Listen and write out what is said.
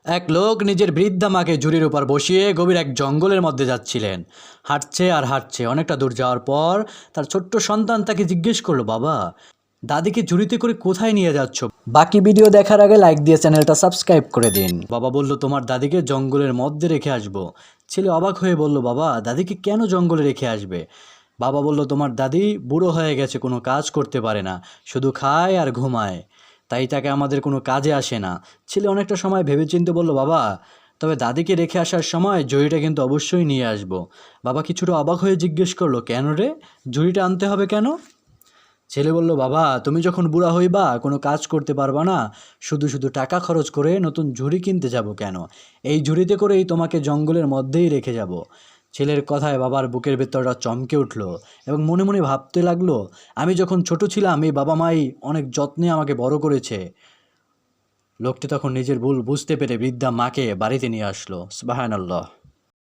এক লোক নিজের বৃদ্ধা মাকে ঝুড়ির উপর বসিয়ে গভীর এক জঙ্গলের মধ্যে যাচ্ছিলেন। হাঁটছে আর হাঁটছে, অনেকটা দূর যাওয়ার পর তার ছোট্ট সন্তান তাকে জিজ্ঞেস করলো, বাবা, দাদিকে ঝুড়িতে করে কোথায় নিয়ে যাচ্ছ? বাকি ভিডিও দেখার আগে লাইক দিয়ে চ্যানেলটা সাবস্ক্রাইব করে দিন। বাবা বলল, তোমার দাদিকে জঙ্গলের মধ্যে রেখে আসবো। ছেলে অবাক হয়ে বলল, বাবা, দাদিকে কেন জঙ্গলে রেখে আসবে? বাবা বলল, তোমার দাদি বুড়ো হয়ে গেছে, কোনো কাজ করতে পারে না, শুধু খায় আর ঘুমায়, তাই তাকে আমাদের কোনো কাজে আসে না। ছেলে অনেকটা সময় ভেবেচিন্তে বলল, বাবা, তবে দাদিকে রেখে আসার সময় ঝুড়িটা কিন্তু অবশ্যই নিয়ে আসবো। বাবা কিছুটা অবাক হয়ে জিজ্ঞেস করলো, কেন রে, ঝুড়িটা আনতে হবে কেন? ছেলে বলল, বাবা, তুমি যখন বুড়া হইবা, কোনো কাজ করতে পারবা না, শুধু শুধু টাকা খরচ করে নতুন ঝুড়ি কিনতে যাব কেন? এই ঝুড়িতে করেই তোমাকে জঙ্গলের মধ্যেই রেখে যাব। ছেলের কথায় বাবার বুকের ভেতরটা চমকে উঠল এবং মনে মনে ভাবতে লাগলো, আমি যখন ছোট ছিলাম এই বাবা মাই অনেক যত্নে আমাকে বড় করেছে। লোকটি তখন নিজের ভুল বুঝতে পেরে বৃদ্ধা মাকে বাড়িতে নিয়ে আসলো। সুবহানাল্লাহ।